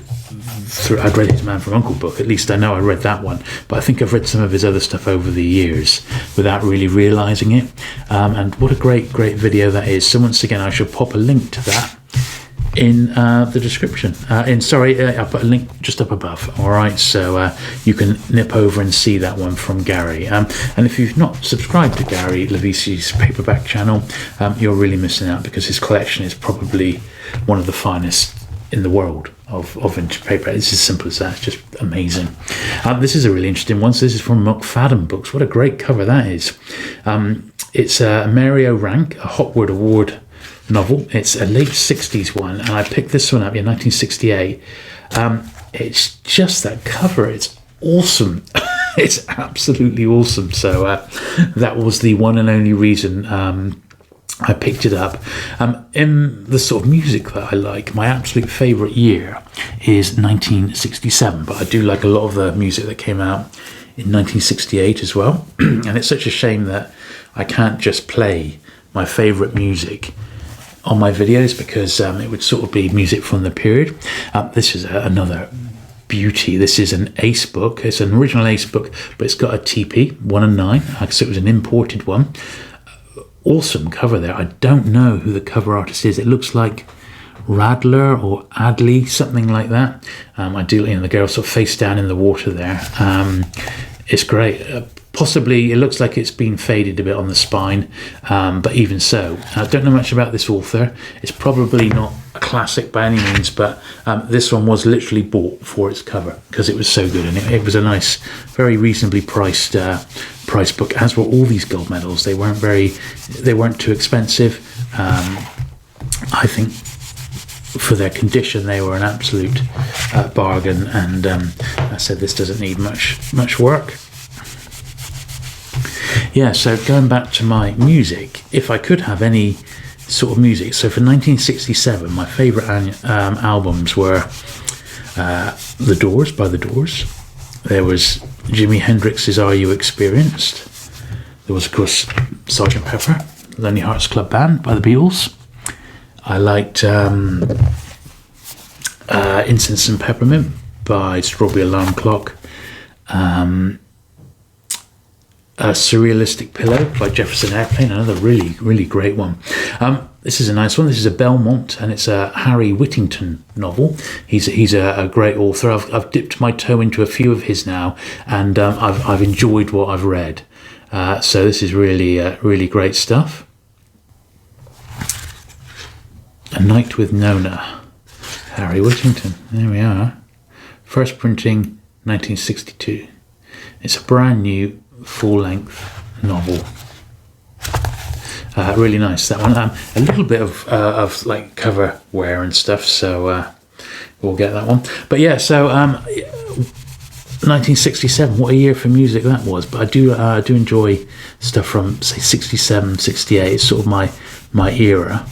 his Man from U.N.C.L.E. book. At least I know I read that one, but I think I've read some of his other stuff over the years without really realising it. And what a great video that is. So once again, I shall pop a link to that in the description. I'll put a link just up above. All right, so you can nip over and see that one from Gary. And if you've not subscribed to Gary Levisi's Paperback channel, you're really missing out, because his collection is probably one of the finest in the world of vintage paper. It's as simple as that. It's just amazing. This is a really interesting one. So this is from McFadden Books. What a great cover that is. It's Mary O'Rank, a Hopwood Award novel. It's a late 60s one, and I picked this one up in 1968. It's just that cover. It's awesome. It's absolutely awesome. So that was the one and only reason I picked it up. In the sort of music that I like, my absolute favourite year is 1967, but I do like a lot of the music that came out in 1968 as well. And it's such a shame that I can't just play my favourite music on my videos, because it would sort of be music from the period. This is another beauty. This is an Ace book. It's an original Ace book, but it's got a TP 1 and 9, so it was an imported one. Awesome cover there. I don't know who the cover artist is. It looks like Radler or Adley, something like that. Ideally, the girl sort of face down in the water there. It's great. Possibly, it looks like it's been faded a bit on the spine, but even so, I don't know much about this author. It's probably not a classic by any means, but this one was literally bought for its cover because it was so good, and it was a nice, very reasonably priced book. As were all these gold medals. They weren't too expensive. I think for their condition, they were an absolute bargain. And I said this doesn't need much work. Yeah, so going back to my music, if I could have any sort of music, so for 1967, my favourite albums were The Doors by The Doors. There was Jimi Hendrix's Are You Experienced? There was, of course, Sgt. Pepper, Lonely Hearts Club Band by the Beatles. I liked Incense and Peppermint by Strawberry Alarm Clock. A Surrealistic Pillow by Jefferson Airplane, another really, really great one. This is a nice one. This is a Belmont, and it's a Harry Whittington novel. He's a great author. I've dipped my toe into a few of his now, and I've enjoyed what I've read. So this is really, really great stuff. A Night with Nona, Harry Whittington. There we are. First printing, 1962. It's a brand new full-length novel. Really nice, that one. A little bit of like cover wear and stuff, so we'll get that one. But yeah, so 1967, what a year for music that was. But I do enjoy stuff from, say, 67, 68. It's sort of my era.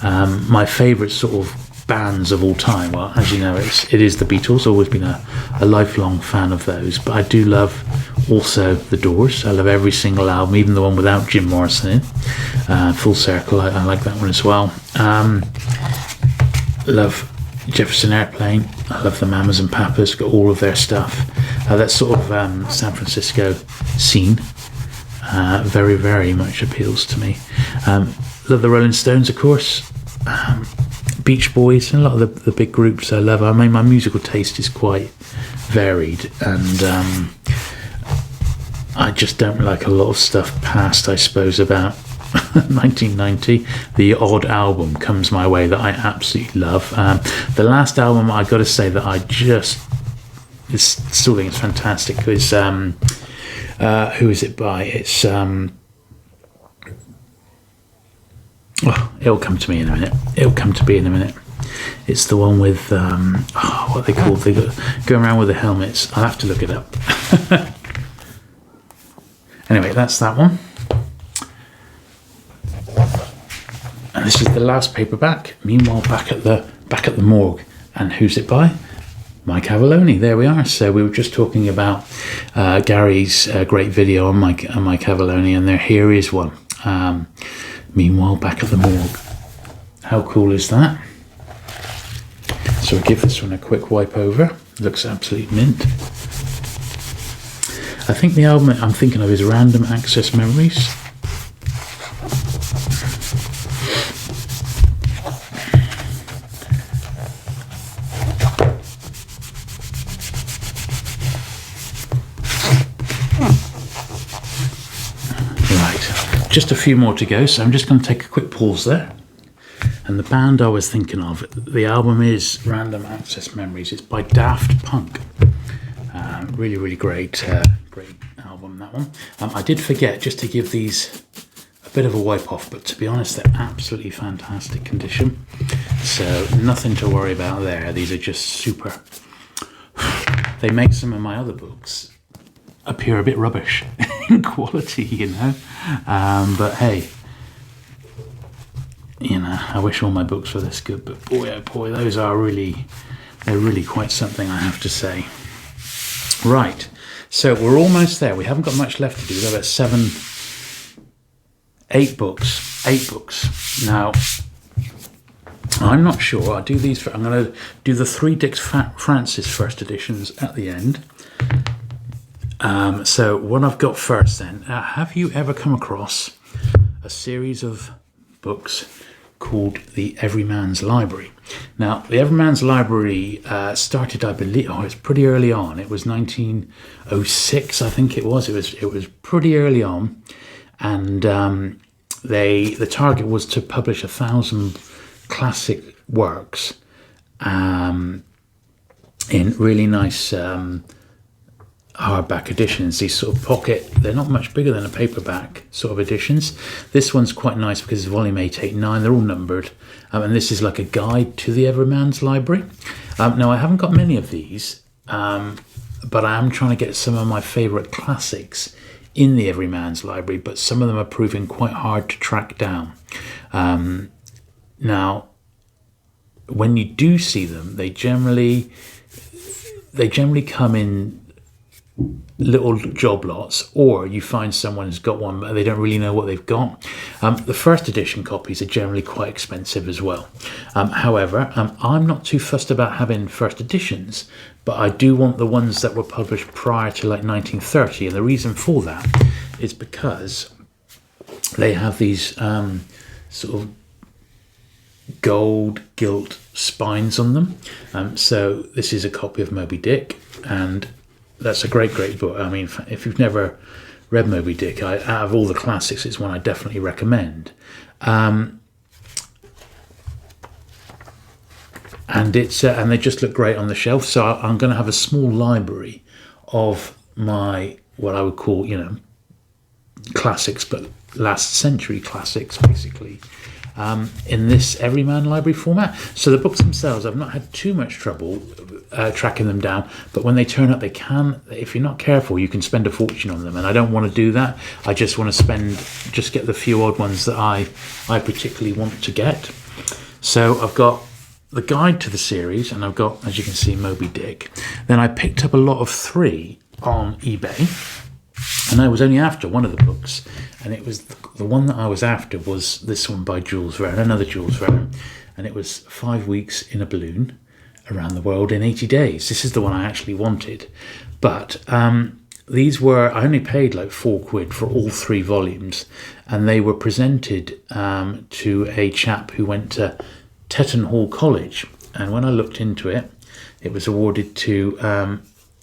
My favourite sort of bands of all time, well, as you know, it is the Beatles. Always been a lifelong fan of those. But I do love also the Doors. I love every single album, even the one without Jim Morrison in. Full Circle, I like that one as well. Love Jefferson Airplane. I love the Mamas and Papas. Got all of their stuff. That sort of San Francisco scene very, very much appeals to me. Love the Rolling Stones, of course. Beach Boys and a lot of the big groups I love. I mean, my musical taste is quite varied, and I just don't like a lot of stuff past, I suppose, about 1990. The odd album comes my way that I absolutely love. The last album, I got to say, that I just still think is fantastic is who is it by? It's it'll come to me in a minute. It's the one with what they call, they go around with the helmets. I'll have to look it up. Anyway, that's that one. And this is the last paperback. Meanwhile, back at the morgue. And who's it by? Mike Avallone. There we are. So we were just talking about Gary's great video on Mike Avallone, and here is one. Meanwhile, back at the morgue. How cool is that? So we'll give this one a quick wipe over. Looks absolute mint. I think the album I'm thinking of is Random Access Memories. Just a few more to go, so I'm just going to take a quick pause there. And the band I was thinking of, the album is Random Access Memories. It's by Daft Punk. Really, really great album, that one. I did forget just to give these a bit of a wipe off, but to be honest, they're absolutely fantastic condition. So nothing to worry about there. These are just super. They make some of my other books appear a bit rubbish in quality, you know. But hey, you know, I wish all my books were this good, but boy oh boy, they're really quite something, I have to say. Right, so we're almost there. We haven't got much left to do. We've got 8 books. Now, I'm not sure. I'm going to do the 3 Dick Francis first editions at the end. So what I've got first then, have you ever come across a series of books called The Everyman's Library? Now, The Everyman's Library started, I believe, it's pretty early on. It was 1906, I think it was. It was pretty early on, and the target was to publish 1,000 classic works in really nice hardback editions. These sort of pocket, they're not much bigger than a paperback sort of editions. This one's quite nice because it's volume 889, they're all numbered, and this is like a guide to the Everyman's Library. Now, I haven't got many of these, but I am trying to get some of my favourite classics in the Everyman's Library, but some of them are proving quite hard to track down. Now, when you do see them, they generally come in little job lots, or you find someone who's got one but they don't really know what they've got. The first edition copies are generally quite expensive as well. However, I'm not too fussed about having first editions, but I do want the ones that were published prior to like 1930, and the reason for that is because they have these sort of gold gilt spines on them. So this is a copy of Moby Dick, and that's a great book. I mean, if you've never read Moby Dick, out of all the classics, it's one I definitely recommend. And and they just look great on the shelf. So I'm going to have a small library of my, what I would call, classics, but last century classics, basically. in this Everyman Library format. So the books themselves, I've not had too much trouble tracking them down, but when they turn up, they can, if you're not careful, you can spend a fortune on them, and I don't want to do that. I just want to just get the few odd ones that I particularly want to get. So I've got the guide to the series, and I've got, as you can see, Moby Dick. Then I picked up a lot of 3 on eBay, and I was only after one of the books, and it was the one that I was after was this one by Jules Verne, another Jules Verne, and it was 5 weeks in a balloon around the world in 80 days. This is the one I actually wanted, but these were, I only paid like £4 for all 3 volumes, and they were presented to a chap who went to Tetton Hall College, and when I looked into it, it was awarded to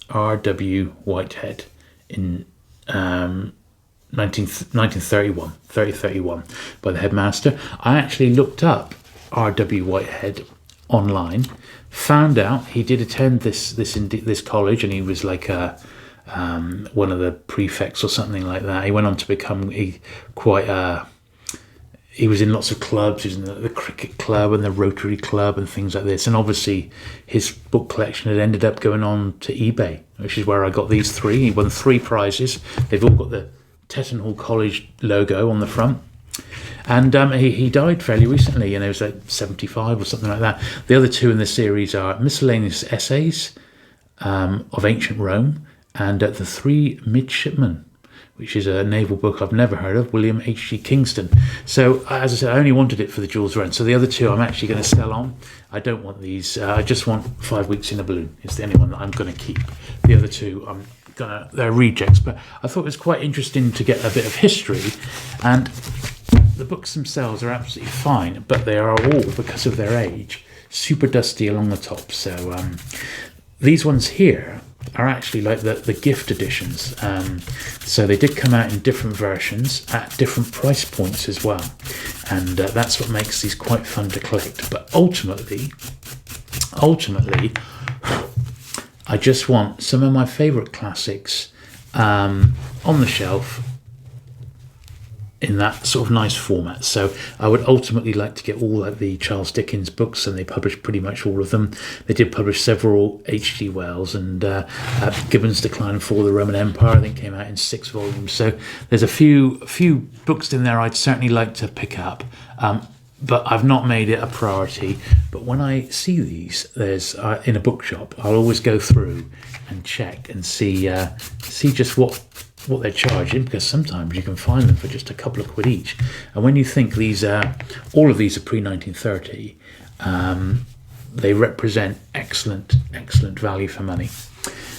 R.W. Whitehead in 1931 by the headmaster. I actually looked up R.W. Whitehead online, found out he did attend this college, and he was like one of the prefects or something like that. He went on to become he was in lots of clubs. He was in the cricket club and the Rotary Club and things like this. And obviously his book collection had ended up going on to eBay, which is where I got these 3. He won 3 prizes. They've all got the Tetton Hall College logo on the front. And he died fairly recently, he was like 75 or something like that. The other 2 in the series are Miscellaneous Essays of Ancient Rome and The 3 Midshipmen, which is a naval book I've never heard of, William H.G. Kingston. So, as I said, I only wanted it for the Jules Verne. So the other 2 I'm actually going to sell on. I don't want these. I just want 5 weeks in a balloon. It's the only one that I'm going to keep. The other 2, they're rejects. But I thought it was quite interesting to get a bit of history. And the books themselves are absolutely fine, but they are all, because of their age, super dusty along the top. So these ones here are actually like the gift editions. So they did come out in different versions at different price points as well. And that's what makes these quite fun to collect. But ultimately, I just want some of my favourite classics on the shelf in that sort of nice format. So I would ultimately like to get all of the Charles Dickens books, and they published pretty much all of them. They did publish several H.G. Wells, and Gibbon's Decline and Fall of the Roman Empire, I think, came out in 6 volumes. So there's a few books in there I'd certainly like to pick up, but I've not made it a priority. But when I see these, there's in a bookshop, I'll always go through and check and see just what they're charging, because sometimes you can find them for just a couple of quid each. And when you think all of these are pre-1930, they represent excellent value for money.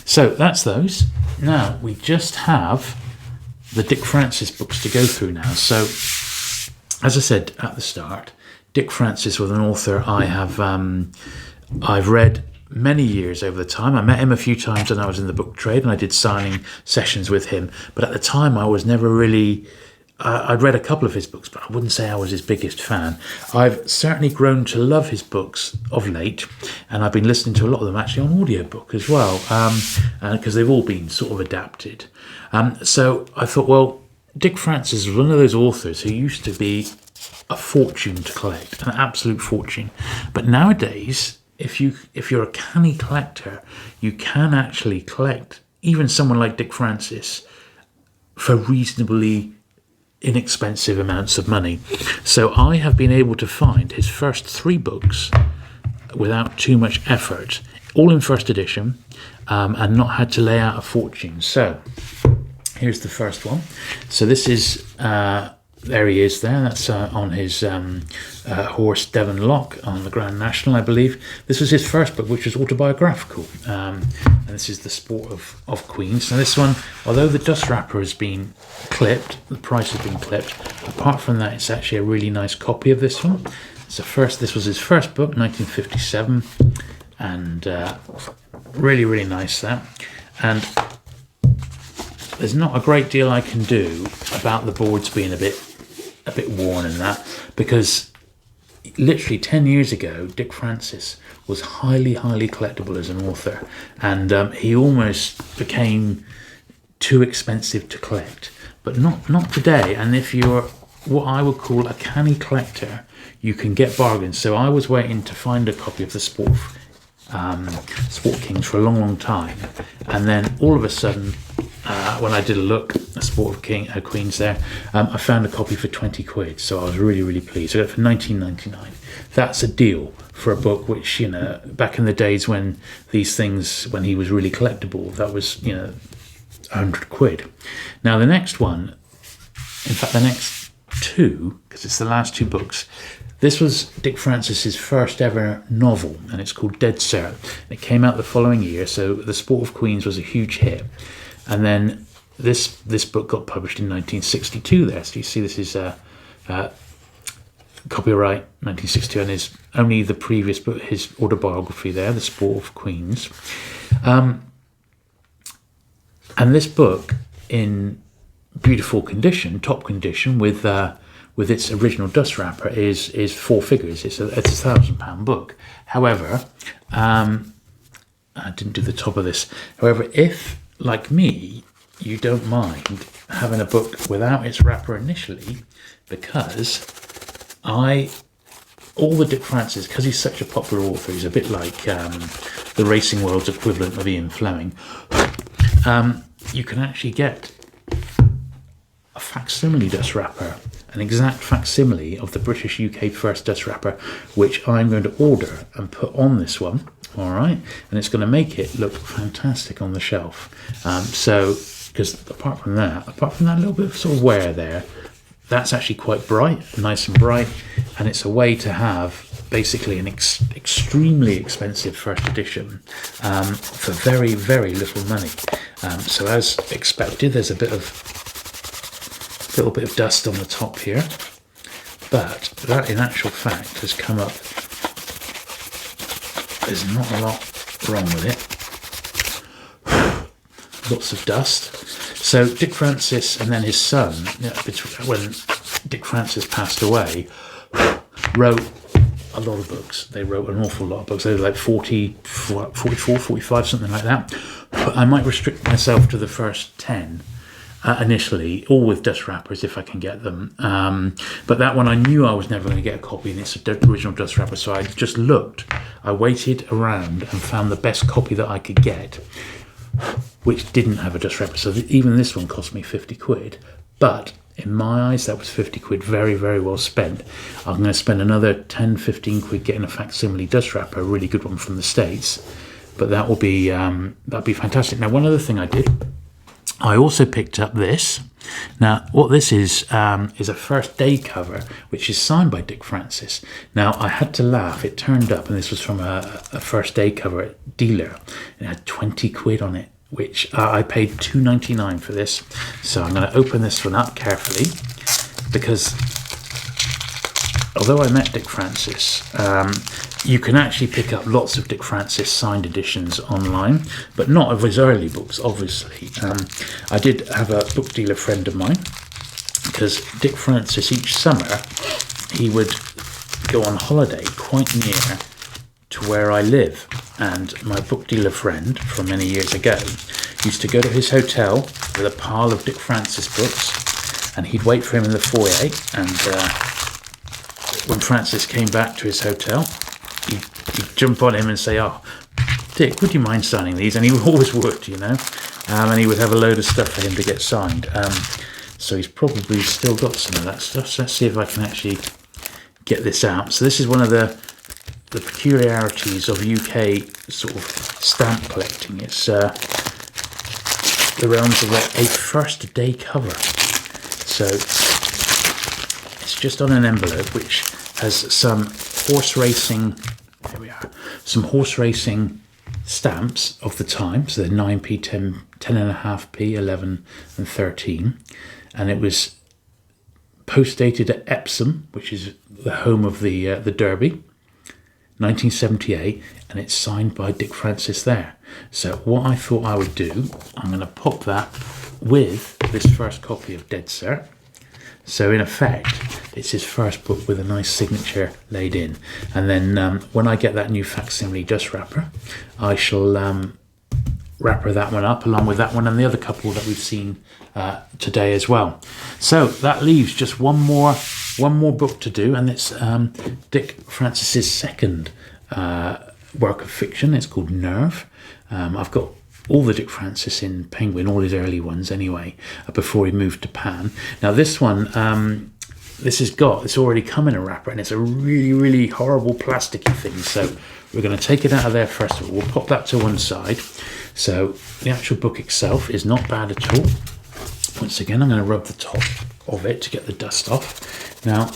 So that's those. Now we just have the Dick Francis books to go through now. So as I said at the start, Dick Francis was an author I've read many years over the time. I met him a few times when I was in the book trade, and I did signing sessions with him. But at the time, I was never really... I'd read a couple of his books, but I wouldn't say I was his biggest fan. I've certainly grown to love his books of late, and I've been listening to a lot of them actually on audiobook as well, because they've all been sort of adapted. So I thought, well, Dick Francis was one of those authors who used to be a fortune to collect, an absolute fortune. But nowadays, if you're a canny collector, you can actually collect even someone like Dick Francis for reasonably inexpensive amounts of money. So I have been able to find his first 3 books without too much effort, all in first edition, and not had to lay out a fortune. So here's the first one. So this is there he is there. That's on his horse Devon Lock on the Grand National, I believe. This was his first book, which was autobiographical. And this is The Sport of Queens. Now this one, although the dust wrapper has been clipped, the price has been clipped, apart from that, it's actually a really nice copy of this one. This was his first book, 1957, and really, really nice that. And there's not a great deal I can do about the boards being a bit worn and that, because literally 10 years ago, Dick Francis was highly collectible as an author, and he almost became too expensive to collect. But not today. And if you're what I would call a canny collector, you can get bargains. So I was waiting to find a copy of the Sport Kings for a long time, and then all of a sudden, when I did a look at Sport of Queens there, I found a copy for 20 quid. So I was really pleased. I got it for 19.99. That's a deal for a book which, you know, back in the days when these things, when he was really collectible, that was, you know, 100 quid. Now the next one, in fact the next two, because it's the last two books, this was Dick Francis's first ever novel, and it's called Dead Cert. It came out the following year, so The Sport of Queens was a huge hit. And then this book got published in 1962 there. So you see this is copyright 1962, and is only the previous book, his autobiography there, The Sport of Queens. And this book, in beautiful condition, top condition, with its original dust wrapper, is four figures. It's a £1,000 book. However, I didn't do the top of this. However, if, like me, you don't mind having a book without its wrapper initially, because all the Dick Francis, because he's such a popular author, he's a bit like the racing world's equivalent of Ian Fleming. You can actually get a facsimile dust wrapper, an exact facsimile of the British UK first dust wrapper, which I'm going to order and put on this one. All right, and it's going to make it look fantastic on the shelf. So, because apart from that little bit of sort of wear there, that's actually quite bright, nice and bright, and it's a way to have basically an extremely expensive first edition for very little money. So as expected, there's a little bit of dust on the top here, but that in actual fact has come up. There's not a lot wrong with it. Lots of dust. So Dick Francis and then his son, when Dick Francis passed away, wrote a lot of books. They wrote an awful lot of books. They were like 44, 45, something like that. But I might restrict myself to the first 10 initially, all with dust wrappers if I can get them. But that one I knew I was never going to get a copy, and it's the original dust wrapper. So I just looked. I waited around and found the best copy that I could get, which didn't have a dust wrapper. So even this one cost me 50 quid. But in my eyes, that was 50 quid very well spent. I'm going to spend another 10, 15 quid getting a facsimile dust wrapper, a really good one from the States. But that will be that'd be fantastic. Now, one other thing I did, I also picked up this. Now, what this is a first day cover, which is signed by Dick Francis. Now, I had to laugh. It turned up, and this was from a first day cover dealer. It had 20 quid on it, which I paid $2.99 for this. So I'm going to open this one up carefully, because although I met Dick Francis, you can actually pick up lots of Dick Francis signed editions online, but not of his early books, obviously. I did have a book dealer friend of mine, because Dick Francis, each summer, he would go on holiday quite near to where I live. And my book dealer friend from many years ago used to go to his hotel with a pile of Dick Francis books, and he'd wait for him in the foyer, and when Francis came back to his hotel, he'd jump on him and say, "Oh, Dick, would you mind signing these?" And he always would, you know, and he would have a load of stuff for him to get signed. So he's probably still got some of that stuff. So let's see if I can actually get this out. So this is one of the peculiarities of UK sort of stamp collecting. It's the realms of a first day cover. So it's just on an envelope which has some horse racing. There we are. Some horse racing stamps of the time. So they're 9p, 10.5p, 11 and 13. And it was post-dated at Epsom, which is the home of the Derby, 1978, and it's signed by Dick Francis there. So what I thought I would do, I'm going to pop that with this first copy of Dead Cert. So in effect, it's his first book with a nice signature laid in. And then when I get that new facsimile dust wrapper, I shall wrapper that one up along with that one and the other couple that we've seen today as well. So that leaves just one more book to do, and it's Dick Francis's second work of fiction. It's called Nerve. I've got all the Dick Francis in Penguin, all his early ones anyway, before he moved to Pan. Now this one, it's already come in a wrapper, and it's a really, really horrible plasticky thing. So we're going to take it out of there first of all. We'll pop that to one side. So the actual book itself is not bad at all. Once again, I'm going to rub the top of it to get the dust off. Now,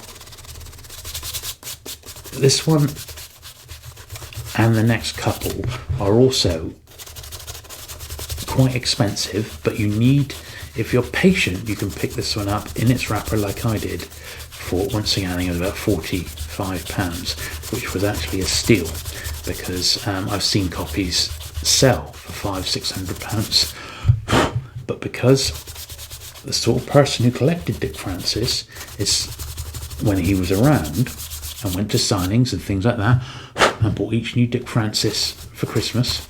this one and the next couple are also quite expensive, but you need, if you're patient, you can pick this one up in its wrapper like I did for, once again, I think it was about £45, which was actually a steal, because I've seen copies sell for £500-600, but because the sort of person who collected Dick Francis is, when he was around and went to signings and things like that and bought each new Dick Francis for Christmas,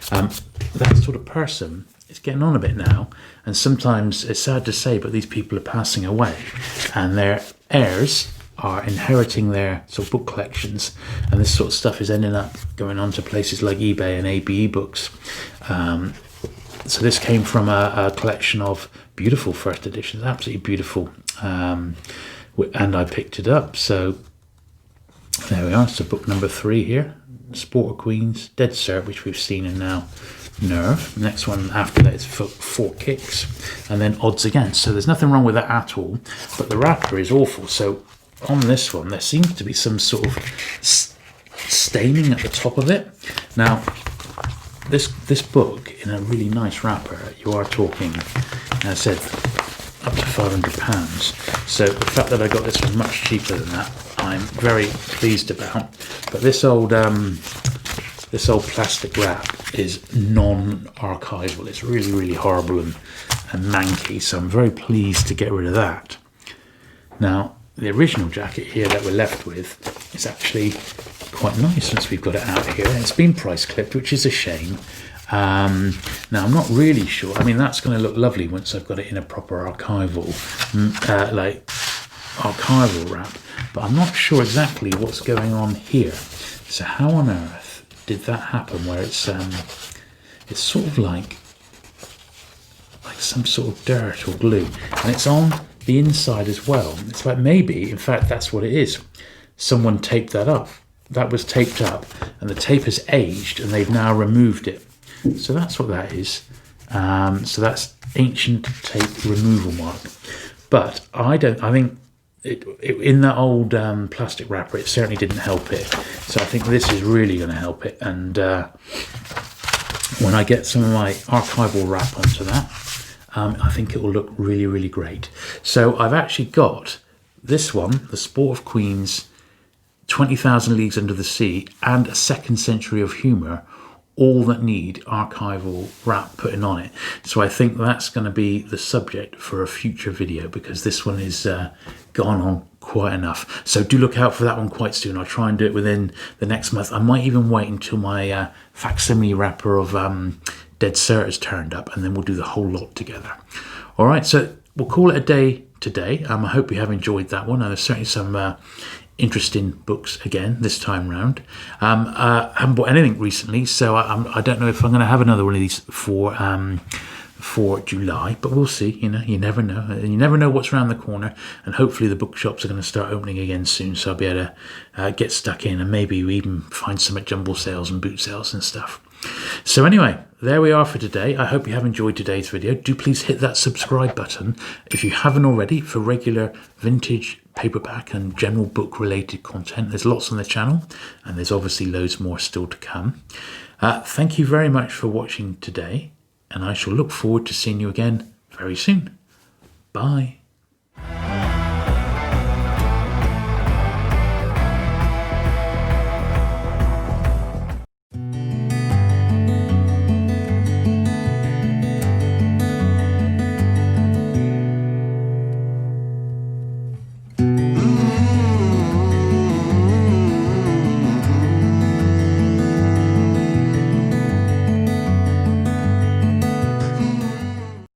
that sort of person is getting on a bit now, and sometimes it's sad to say, but these people are passing away and their heirs are inheriting their sort of book collections, and this sort of stuff is ending up going on to places like eBay and ABE Books. So this came from a collection of beautiful first editions, absolutely beautiful, and I picked it up. So there we are. So book number 3 here, Sport of Queens, Dead Cert, which we've seen in now Nerve. The next one after that is Four Kicks, and then Odds Against. So there's nothing wrong with that at all, but the wrapper is awful. So on this one, there seems to be some sort of staining at the top of it. Now, this book in a really nice wrapper, you are talking, as I said, up to £500. So the fact that I got this one much cheaper than that, I'm very pleased about. But this old plastic wrap is non-archival. It's really, really horrible and manky. So I'm very pleased to get rid of that. Now, the original jacket here that we're left with is actually quite nice once we've got it out here. It's been price clipped, which is a shame. Now, I'm not really sure. I mean, that's going to look lovely once I've got it in a proper archival wrap, but I'm not sure exactly what's going on here. So how on earth did that happen, where it's sort of like some sort of dirt or glue, and it's on the inside as well. It's like, maybe, in fact, that's what it is. Someone taped that up. That was taped up, and the tape has aged, and they've now removed it. So that's what that is. So that's ancient tape removal mark. But I think in that old plastic wrapper, it certainly didn't help it. So I think this is really going to help it. And when I get some of my archival wrap onto that, I think it will look really, really great. So I've actually got this one, The Sport of Queens, 20,000 Leagues Under the Sea, and A Second Century of Humour, all that need archival wrap putting on it. So I think that's going to be the subject for a future video, because this one is gone on quite enough. So do look out for that one quite soon. I'll try and do it within the next month. I might even wait until my facsimile wrapper of Dead Cert has turned up, and then we'll do the whole lot together. All right, so we'll call it a day today. I hope you have enjoyed that one. And there's certainly some interesting books again this time round. I haven't bought anything recently, so I don't know if I'm going to have another one of these for July, but we'll see. You never know. You never know what's around the corner, and hopefully the bookshops are going to start opening again soon, so I'll be able to get stuck in, and maybe we even find some at jumble sales and boot sales and stuff. So anyway, there we are for today. I hope you have enjoyed today's video. Do please hit that subscribe button if you haven't already for regular vintage, paperback and general book related content. There's lots on the channel, and there's obviously loads more still to come. Thank you very much for watching today, and I shall look forward to seeing you again very soon. Bye.